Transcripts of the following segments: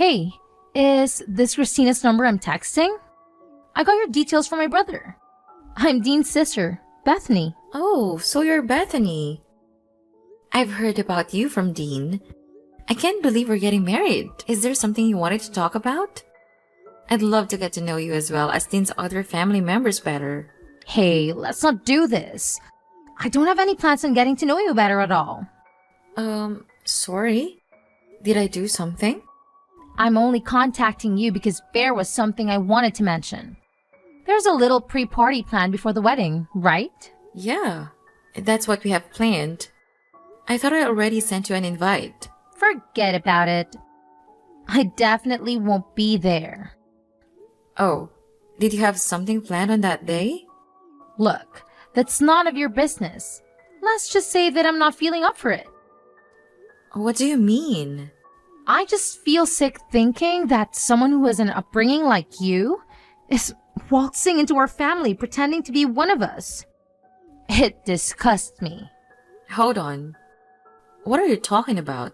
Hey, is this Christina's number I'm texting? I got your details from my brother. I'm Dean's sister, Bethany. Oh, so you're Bethany. I've heard about you from Dean. I can't believe we're getting married. Is there something you wanted to talk about? I'd love to get to know you as well as Dean's other family members better. Hey, let's not do this. I don't have any plans on getting to know you better at all. Sorry? Did I do something? I'm only contacting you because there was something I wanted to mention. There's a little pre-party planned before the wedding, right? Yeah, that's what we have planned. I thought I already sent you an invite. Forget about it. I definitely won't be there. Oh, did you have something planned on that day? Look, that's none of your business. Let's just say that I'm not feeling up for it. What do you mean? I just feel sick thinking that someone who has an upbringing like you is waltzing into our family pretending to be one of us. It disgusts me. Hold on. What are you talking about?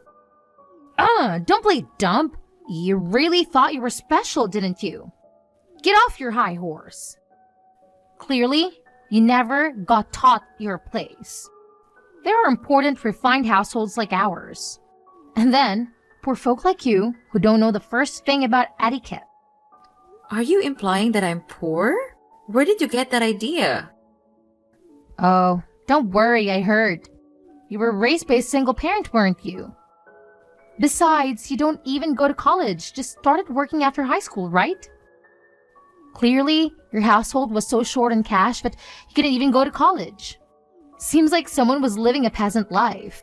Don't play dumb. You really thought you were special, didn't you? Get off your high horse. Clearly, you never got taught your place. There are important, refined households like ours. And then, poor folk like you who don't know the first thing about etiquette. Are you implying that I'm poor? Where did you get that idea? Oh, don't worry, I heard. You were raised by a single parent, weren't you? Besides, you don't even go to college, just started working after high school, right? Clearly, your household was so short on cash that you couldn't even go to college. Seems like someone was living a peasant life.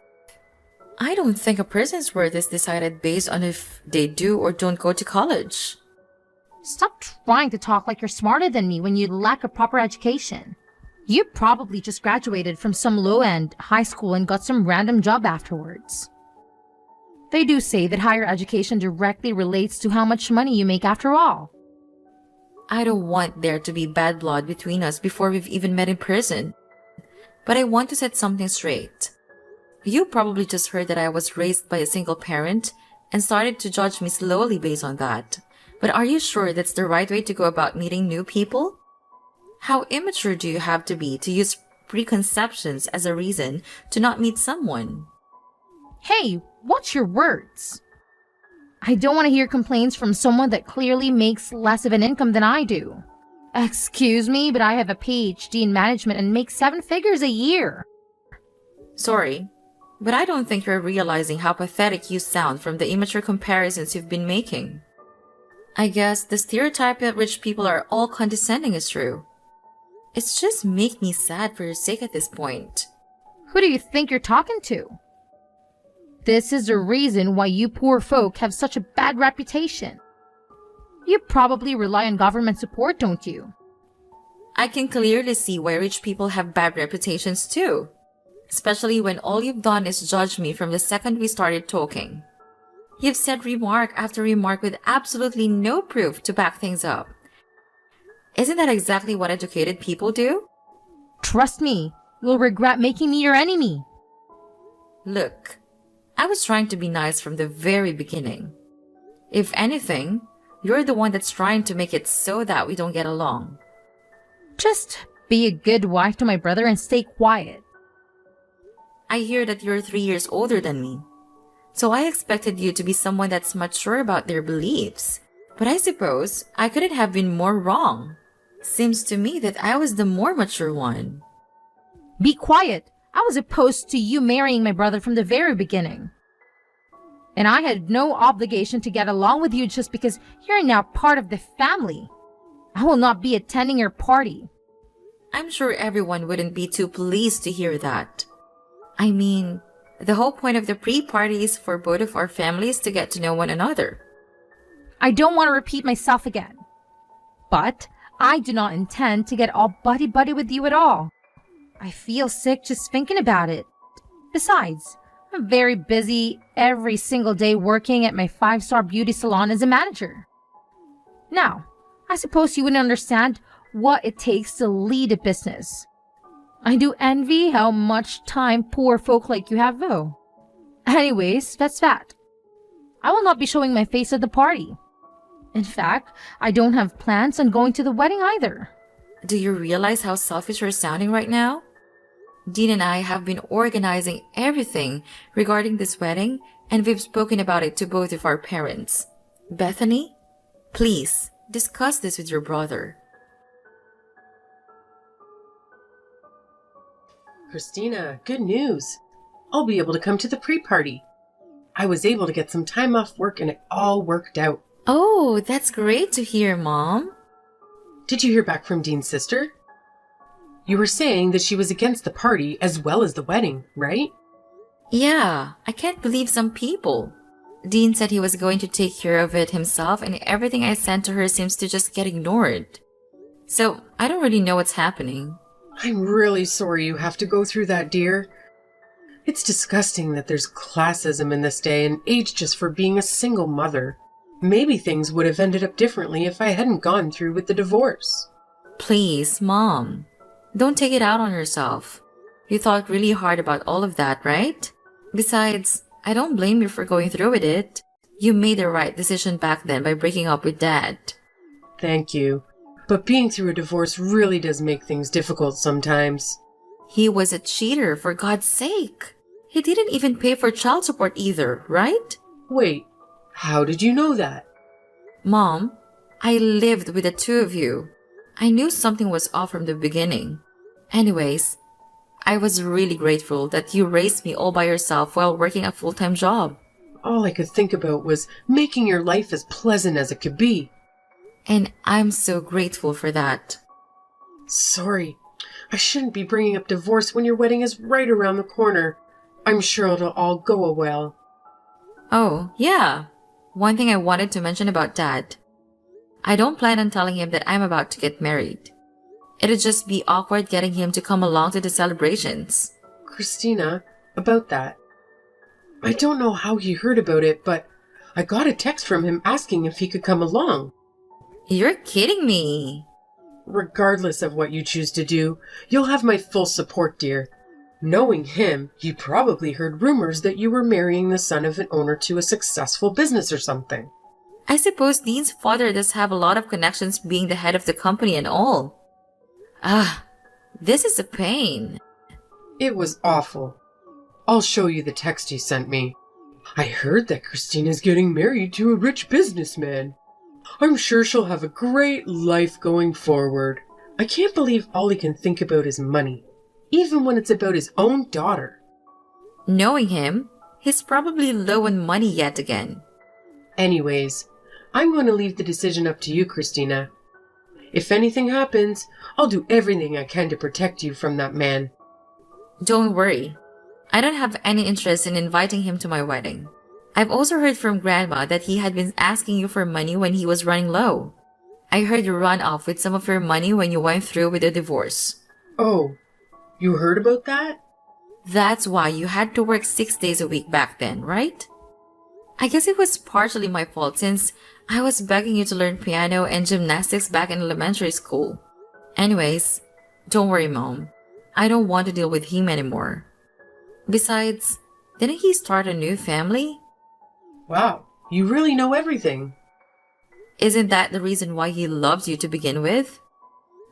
I don't think a person's worth is decided based on if they do or don't go to college. Stop trying to talk like you're smarter than me when you lack a proper education. You probably just graduated from some low-end high school and got some random job afterwards. They do say that higher education directly relates to how much money you make after all. I don't want there to be bad blood between us before we've even met in person. But I want to set something straight. You probably just heard that I was raised by a single parent and started to judge me slowly based on that. But are you sure that's the right way to go about meeting new people? How immature do you have to be to use preconceptions as a reason to not meet someone? Hey, watch your words. I don't want to hear complaints from someone that clearly makes less of an income than I do. Excuse me, but I have a PhD in management and make 7 figures a year. Sorry, but I don't think you're realizing how pathetic you sound from the immature comparisons you've been making. I guess the stereotype that rich people are all condescending is true. It's just make me sad for your sake at this point. Who do you think you're talking to? This is the reason why you poor folk have such a bad reputation. You probably rely on government support, don't you? I can clearly see why rich people have bad reputations too. Especially when all you've done is judge me from the second we started talking. You've said remark after remark with absolutely no proof to back things up. Isn't that exactly what educated people do? Trust me, you'll regret making me your enemy. Look, I was trying to be nice from the very beginning. If anything, you're the one that's trying to make it so that we don't get along. Just be a good wife to my brother and stay quiet. I hear that you're 3 years older than me. So I expected you to be someone that's mature about their beliefs. But I suppose I couldn't have been more wrong. Seems to me that I was the more mature one. Be quiet. I was opposed to you marrying my brother from the very beginning. And I had no obligation to get along with you just because you're now part of the family. I will not be attending your party. I'm sure everyone wouldn't be too pleased to hear that. I mean, the whole point of the pre-party is for both of our families to get to know one another. I don't want to repeat myself again. But I do not intend to get all buddy-buddy with you at all. I feel sick just thinking about it. Besides, I'm very busy every single day working at my 5-star beauty salon as a manager. Now, I suppose you wouldn't understand what it takes to lead a business. I do envy how much time poor folk like you have, though. Anyways, that's that. I will not be showing my face at the party. In fact, I don't have plans on going to the wedding either. Do you realize how selfish you're sounding right now? Dean and I have been organizing everything regarding this wedding, and we've spoken about it to both of our parents. Bethany, please discuss this with your brother. Christina, good news. I'll be able to come to the pre-party. I was able to get some time off work and it all worked out. Oh, that's great to hear, Mom. Did you hear back from Dean's sister? You were saying that she was against the party as well as the wedding, right? Yeah, I can't believe some people. Dean said he was going to take care of it himself, and everything I sent to her seems to just get ignored. So, I don't really know what's happening. I'm really sorry you have to go through that, dear. It's disgusting that there's classism in this day and age just for being a single mother. Maybe things would have ended up differently if I hadn't gone through with the divorce. Please, Mom. Don't take it out on yourself. You thought really hard about all of that, right? Besides, I don't blame you for going through with it. You made the right decision back then by breaking up with Dad. Thank you. But being through a divorce really does make things difficult sometimes. He was a cheater, for God's sake. He didn't even pay for child support either, right? Wait, how did you know that? Mom, I lived with the two of you. I knew something was off from the beginning. Anyways, I was really grateful that you raised me all by yourself while working a full-time job. All I could think about was making your life as pleasant as it could be. And I'm so grateful for that. Sorry, I shouldn't be bringing up divorce when your wedding is right around the corner. I'm sure it'll all go well. Oh, yeah. One thing I wanted to mention about Dad. I don't plan on telling him that I'm about to get married. It'd just be awkward getting him to come along to the celebrations. Christina, about that. I don't know how he heard about it, but I got a text from him asking if he could come along. You're kidding me. Regardless of what you choose to do, you'll have my full support, dear. Knowing him, he probably heard rumors that you were marrying the son of an owner to a successful business or something. I suppose Dean's father does have a lot of connections being the head of the company and all. This is a pain. It was awful. I'll show you the text he sent me. I heard that Christina's getting married to a rich businessman. I'm sure she'll have a great life going forward. I can't believe all he can think about is money, even when it's about his own daughter. Knowing him, he's probably low on money yet again. Anyways, I'm going to leave the decision up to you, Christina. If anything happens, I'll do everything I can to protect you from that man. Don't worry. I don't have any interest in inviting him to my wedding. I've also heard from Grandma that he had been asking you for money when he was running low. I heard you run off with some of your money when you went through with the divorce. Oh, you heard about that? That's why you had to work 6 days a week back then, right? I guess it was partially my fault since I was begging you to learn piano and gymnastics back in elementary school. Anyways, don't worry, Mom. I don't want to deal with him anymore. Besides, didn't he start a new family? Wow, you really know everything. Isn't that the reason why he loved you to begin with?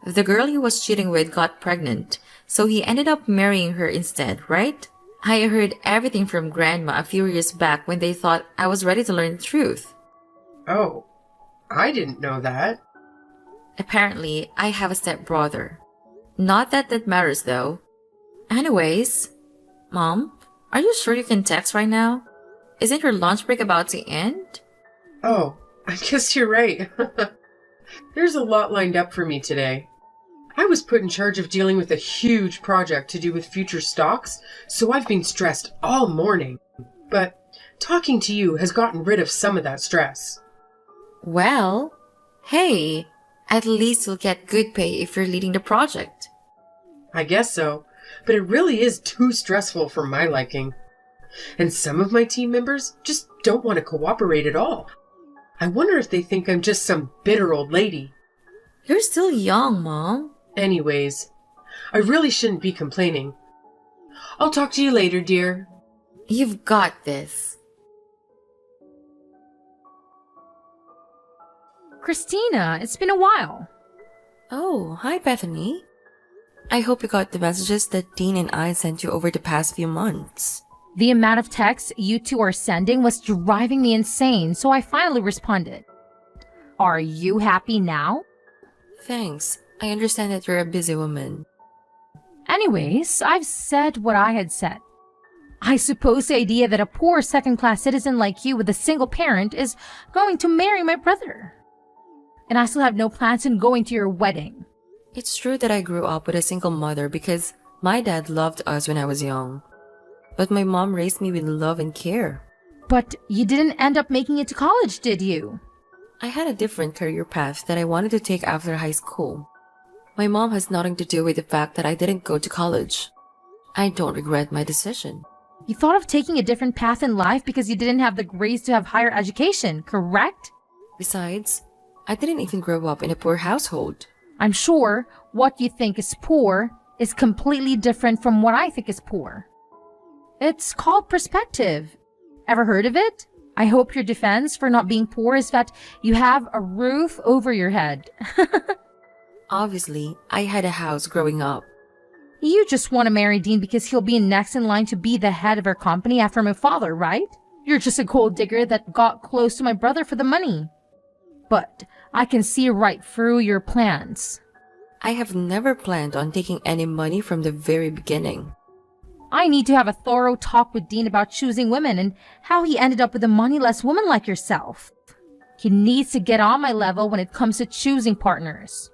The girl he was cheating with got pregnant, so he ended up marrying her instead, right? I heard everything from Grandma a few years back when they thought I was ready to learn the truth. Oh, I didn't know that. Apparently, I have a stepbrother. Not that that matters though. Anyways, Mom, are you sure you can text right now? Isn't your lunch break about to end? Oh, I guess you're right. There's a lot lined up for me today. I was put in charge of dealing with a huge project to do with future stocks, so I've been stressed all morning. But talking to you has gotten rid of some of that stress. Well, hey, at least you'll get good pay if you're leading the project. I guess so, but it really is too stressful for my liking. And some of my team members just don't want to cooperate at all. I wonder if they think I'm just some bitter old lady. You're still young, Mom. Anyways, I really shouldn't be complaining. I'll talk to you later, dear. You've got this. Christina, it's been a while. Oh, hi Bethany. I hope you got the messages that Dean and I sent you over the past few months. The amount of texts you two are sending was driving me insane, so I finally responded. Are you happy now? Thanks. I understand that you're a busy woman. Anyways, I've said what I had said. I suppose the idea that a poor second-class citizen like you with a single parent is going to marry my brother. And I still have no plans on going to your wedding. It's true that I grew up with a single mother because my dad loved us when I was young. But my mom raised me with love and care. But you didn't end up making it to college, did you? I had a different career path that I wanted to take after high school. My mom has nothing to do with the fact that I didn't go to college. I don't regret my decision. You thought of taking a different path in life because you didn't have the grades to have higher education, correct? Besides, I didn't even grow up in a poor household. I'm sure what you think is poor is completely different from what I think is poor. It's called perspective. Ever heard of it? I hope your defense for not being poor is that you have a roof over your head. Obviously, I had a house growing up. You just want to marry Dean because he'll be next in line to be the head of our company after my father, right? You're just a gold digger that got close to my brother for the money. But I can see right through your plans. I have never planned on taking any money from the very beginning. I need to have a thorough talk with Dean about choosing women and how he ended up with a moneyless woman like yourself. He needs to get on my level when it comes to choosing partners.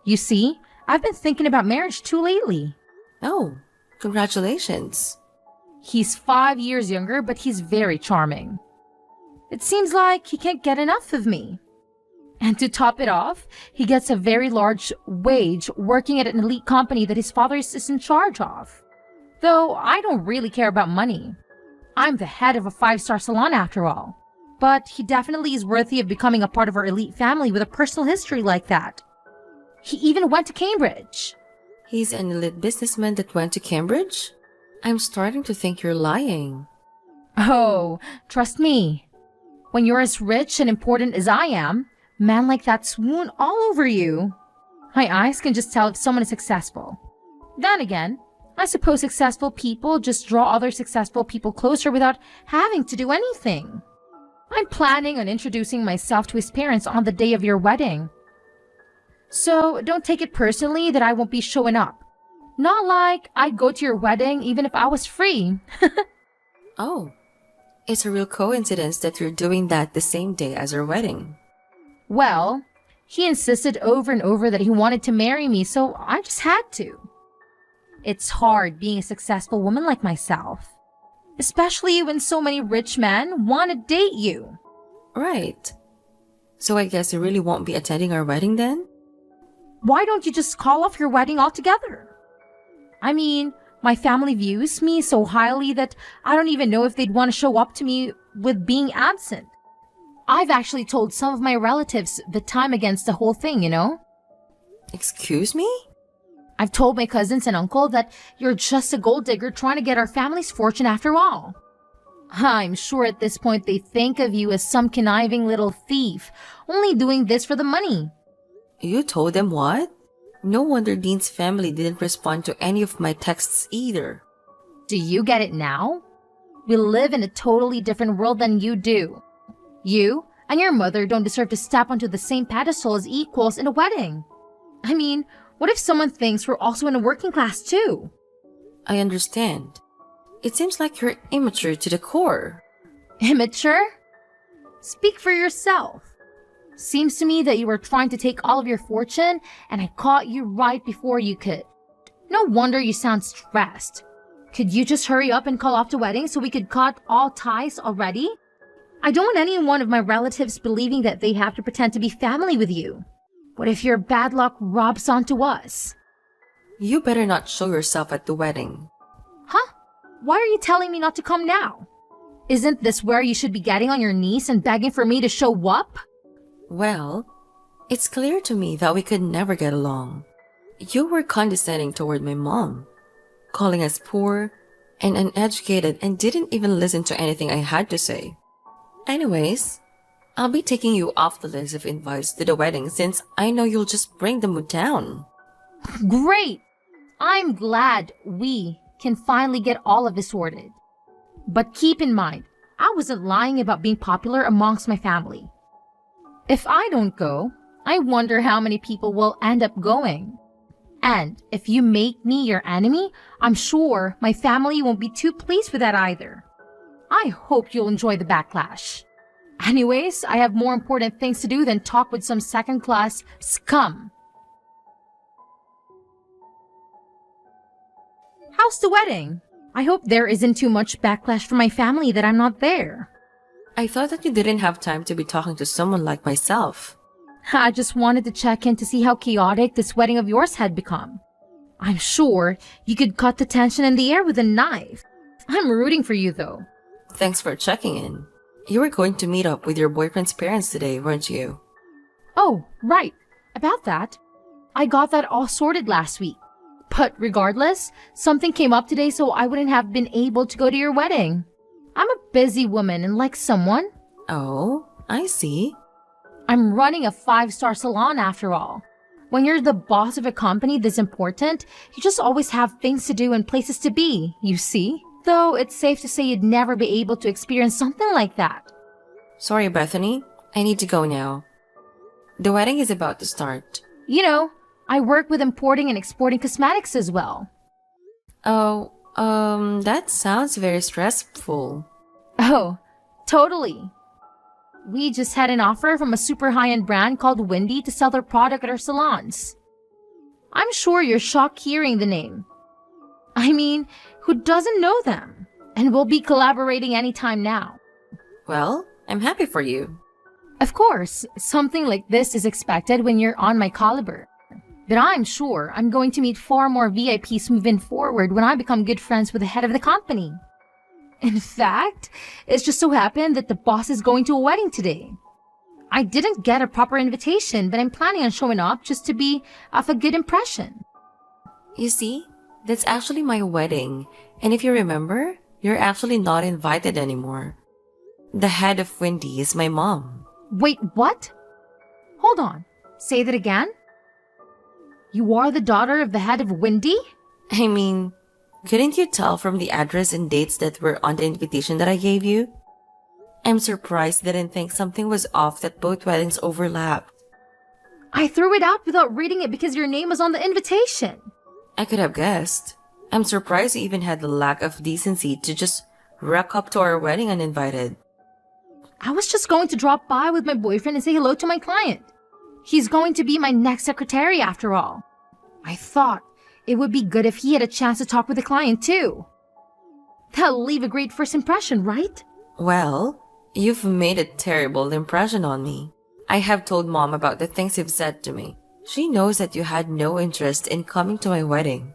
You see, I've been thinking about marriage too lately. Oh, congratulations. He's 5 years younger, but he's very charming. It seems like he can't get enough of me. And to top it off, he gets a very large wage working at an elite company that his father is in charge of. Though I don't really care about money. I'm the head of a 5-star salon after all. But he definitely is worthy of becoming a part of our elite family with a personal history like that. He even went to Cambridge. He's an elite businessman that went to Cambridge? I'm starting to think you're lying. Oh, trust me. When you're as rich and important as I am, men like that swoon all over you. My eyes can just tell if someone is successful. Then again, I suppose successful people just draw other successful people closer without having to do anything. I'm planning on introducing myself to his parents on the day of your wedding. So don't take it personally that I won't be showing up. Not like I'd go to your wedding even if I was free. Oh, it's a real coincidence that you're doing that the same day as our wedding. Well, he insisted over and over that he wanted to marry me, so I just had to. It's hard being a successful woman like myself. Especially when so many rich men want to date you. Right. So I guess you really won't be attending our wedding then? Why don't you just call off your wedding altogether? I mean, my family views me so highly that I don't even know if they'd want to show up to me with being absent. I've actually told some of my relatives that I'm against the whole thing, you know? Excuse me? I've told my cousins and uncle that you're just a gold digger trying to get our family's fortune after all. I'm sure at this point they think of you as some conniving little thief, only doing this for the money. You told them what? No wonder Dean's family didn't respond to any of my texts either. Do you get it now? We live in a totally different world than you do. You and your mother don't deserve to step onto the same pedestal as equals in a wedding. I mean, what if someone thinks we're also in a working class too? I understand. It seems like you're immature to the core. Immature? Speak for yourself. Seems to me that you were trying to take all of your fortune and I caught you right before you could. No wonder you sound stressed. Could you just hurry up and call off the wedding so we could cut all ties already? I don't want any one of my relatives believing that they have to pretend to be family with you. What if your bad luck rubs onto us? You better not show yourself at the wedding. Huh? Why are you telling me not to come now? Isn't this where you should be getting on your knees and begging for me to show up? Well, it's clear to me that we could never get along. You were condescending toward my mom, calling us poor and uneducated and didn't even listen to anything I had to say. Anyways, I'll be taking you off the list of invites to the wedding since I know you'll just bring the mood down. Great! I'm glad we can finally get all of this sorted. But keep in mind, I wasn't lying about being popular amongst my family. If I don't go, I wonder how many people will end up going. And if you make me your enemy, I'm sure my family won't be too pleased with that either. I hope you'll enjoy the backlash. Anyways, I have more important things to do than talk with some second-class scum. How's the wedding? I hope there isn't too much backlash from my family that I'm not there. I thought that you didn't have time to be talking to someone like myself. I just wanted to check in to see how chaotic this wedding of yours had become. I'm sure you could cut the tension in the air with a knife. I'm rooting for you, though. Thanks for checking in. You were going to meet up with your boyfriend's parents today, weren't you? Oh, right. About that. I got that all sorted last week. But regardless, something came up today so I wouldn't have been able to go to your wedding. I'm a busy woman and like someone. Oh, I see. I'm running a 5-star salon after all. When you're the boss of a company this important, you just always have things to do and places to be, you see? Though it's safe to say you'd never be able to experience something like that. Sorry, Bethany. I need to go now. The wedding is about to start. You know, I work with importing and exporting cosmetics as well. Oh, that sounds very stressful. Oh, totally. We just had an offer from a super high-end brand called Windy to sell their product at our salons. I'm sure you're shocked hearing the name. I mean, who doesn't know them? And we'll be collaborating anytime now. Well, I'm happy for you. Of course, something like this is expected when you're on my caliber. But I'm sure I'm going to meet far more VIPs moving forward when I become good friends with the head of the company. In fact, it's just so happened that the boss is going to a wedding today. I didn't get a proper invitation, but I'm planning on showing up just to be of a good impression. You see, that's actually my wedding. And if you remember, you're actually not invited anymore. The head of Windy is my mom. Wait, what? Hold on. Say that again? You are the daughter of the head of Windy? I mean, couldn't you tell from the address and dates that were on the invitation that I gave you? I'm surprised they didn't think something was off that both weddings overlapped. I threw it out without reading it because your name was on the invitation. I could have guessed. I'm surprised you even had the lack of decency to just rock up to our wedding uninvited. I was just going to drop by with my boyfriend and say hello to my client. He's going to be my next secretary after all. I thought it would be good if he had a chance to talk with the client too. That'll leave a great first impression, right? Well, you've made a terrible impression on me. I have told Mom about the things you've said to me. She knows that you had no interest in coming to my wedding.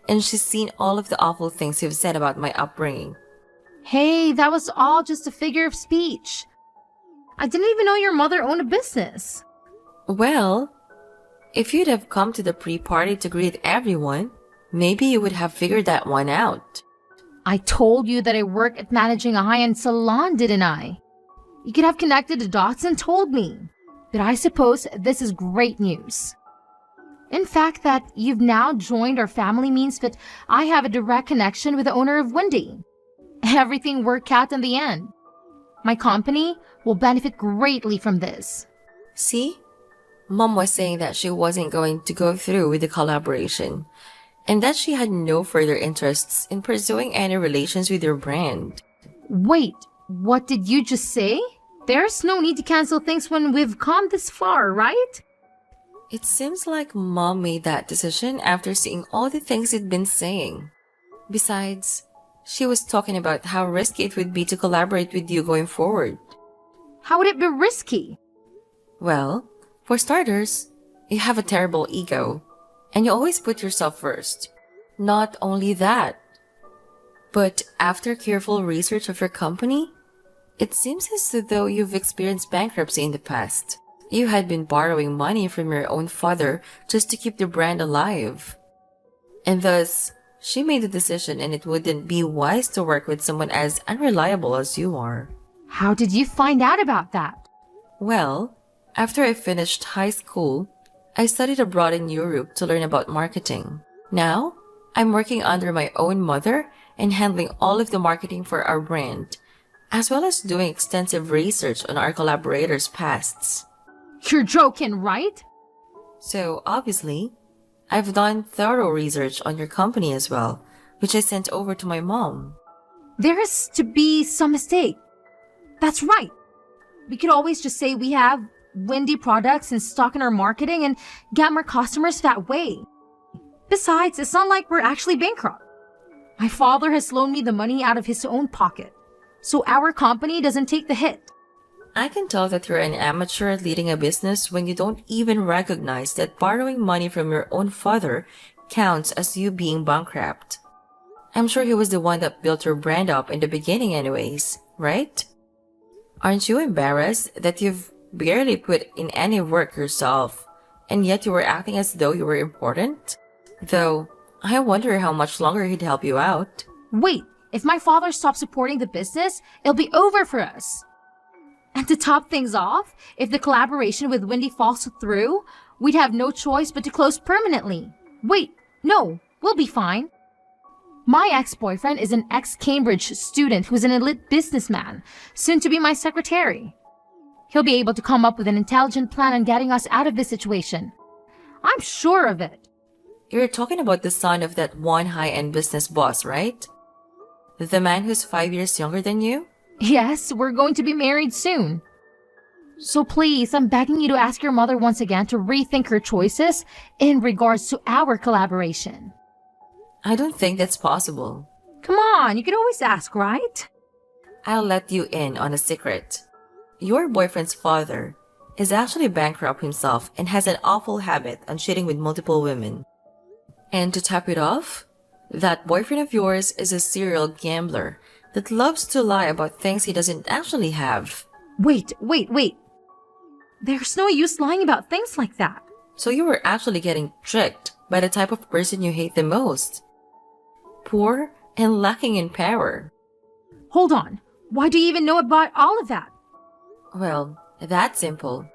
And she's seen all of the awful things you've said about my upbringing. Hey, that was all just a figure of speech. I didn't even know your mother owned a business. Well, if you'd have come to the pre-party to greet everyone, maybe you would have figured that one out. I told you that I work at managing a high-end salon, didn't I? You could have connected the dots and told me. But I suppose this is great news. In fact, that you've now joined our family means that I have a direct connection with the owner of Windy. Everything worked out in the end. My company will benefit greatly from this. See? Mom was saying that she wasn't going to go through with the collaboration, and that she had no further interests in pursuing any relations with your brand. Wait, what did you just say? There's no need to cancel things when we've come this far, right? It seems like Mom made that decision after seeing all the things you'd been saying. Besides, she was talking about how risky it would be to collaborate with you going forward. How would it be risky? Well, for starters, you have a terrible ego, and you always put yourself first. Not only that, but after careful research of your company, it seems as though you've experienced bankruptcy in the past. You had been borrowing money from your own father just to keep the brand alive. And thus, she made the decision, and it wouldn't be wise to work with someone as unreliable as you are. How did you find out about that? Well, after I finished high school, I studied abroad in Europe to learn about marketing. Now, I'm working under my own mother and handling all of the marketing for our brand, as well as doing extensive research on our collaborators' pasts. You're joking, right? So, obviously, I've done thorough research on your company as well, which I sent over to my mom. There has to be some mistake. That's right. We could always just say we have Wendy products in stock in our marketing and get more customers that way. Besides, it's not like we're actually bankrupt. My father has loaned me the money out of his own pocket, so our company doesn't take the hit. I can tell that you're an amateur at leading a business when you don't even recognize that borrowing money from your own father counts as you being bankrupt. I'm sure he was the one that built your brand up in the beginning anyways, right? Aren't you embarrassed that you've barely put in any work yourself, and yet you were acting as though you were important? Though, I wonder how much longer he'd help you out. Wait, if my father stops supporting the business, it'll be over for us. And to top things off, if the collaboration with Wendy falls through, we'd have no choice but to close permanently. Wait, no, we'll be fine. My ex-boyfriend is an ex-Cambridge student who's an elite businessman, soon to be my secretary. He'll be able to come up with an intelligent plan on getting us out of this situation. I'm sure of it. You're talking about the son of that one high-end business boss, right? The man who's 5 years younger than you? Yes, we're going to be married soon. So please, I'm begging you to ask your mother once again to rethink her choices in regards to our collaboration. I don't think that's possible. Come on, you can always ask, right? I'll let you in on a secret. Your boyfriend's father is actually bankrupt himself and has an awful habit on cheating with multiple women. And to top it off, that boyfriend of yours is a serial gambler that loves to lie about things he doesn't actually have. Wait. There's no use lying about things like that. So you were actually getting tricked by the type of person you hate the most. Poor and lacking in power. Hold on. Why do you even know about all of that? Well, that's simple.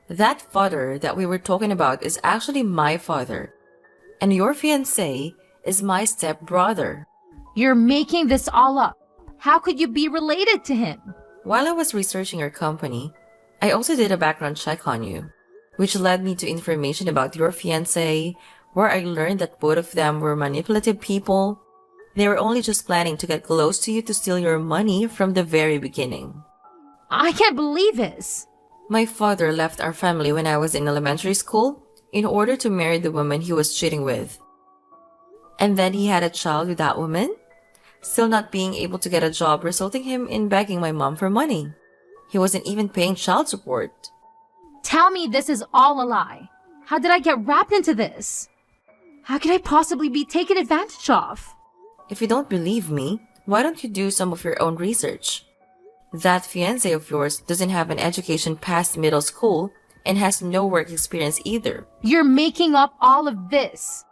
That father that we were talking about is actually my father. And your fiancé is my stepbrother. You're making this all up. How could you be related to him? While I was researching your company, I also did a background check on you, which led me to information about your fiancé, where I learned that both of them were manipulative people. They were only just planning to get close to you to steal your money from the very beginning. I can't believe this. My father left our family when I was in elementary school in order to marry the woman he was cheating with. And then he had a child with that woman, still not being able to get a job, resulting him in begging my mom for money. He wasn't even paying child support. Tell me this is all a lie. How did I get wrapped into this? How could I possibly be taken advantage of? If you don't believe me, why don't you do some of your own research? That fiancé of yours doesn't have an education past middle school and has no work experience either. You're making up all of this.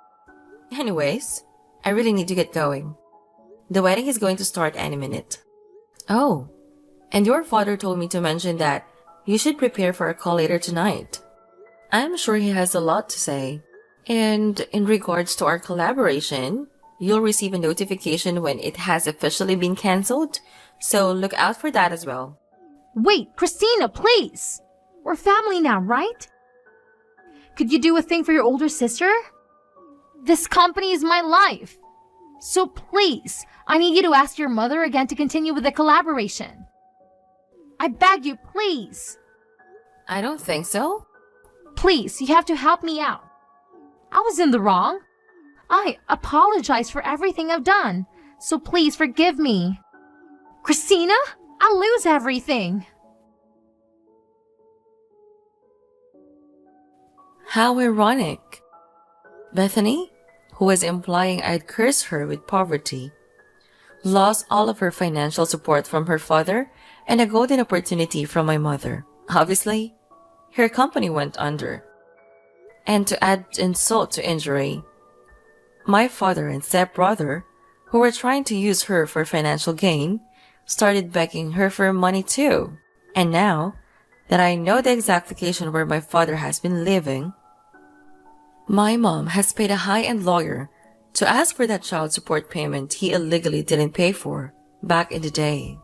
Anyways, I really need to get going. The wedding is going to start any minute. Oh, and your father told me to mention that you should prepare for a call later tonight. I'm sure he has a lot to say. And in regards to our collaboration, you'll receive a notification when it has officially been cancelled, so look out for that as well. Wait, Christina, please! We're family now, right? Could you do a thing for your older sister? This company is my life. So please, I need you to ask your mother again to continue with the collaboration. I beg you, please. I don't think so. Please, you have to help me out. I was in the wrong. I apologize for everything I've done, so please forgive me. Christina, I'll lose everything. How ironic. Bethany, who was implying I'd curse her with poverty, lost all of her financial support from her father and a golden opportunity from my mother. Obviously, her company went under. And to add insult to injury, my father and stepbrother, who were trying to use her for financial gain, started begging her for money too. And now, that I know the exact location where my father has been living. My mom has paid a high-end lawyer to ask for that child support payment he illegally didn't pay for back in the day.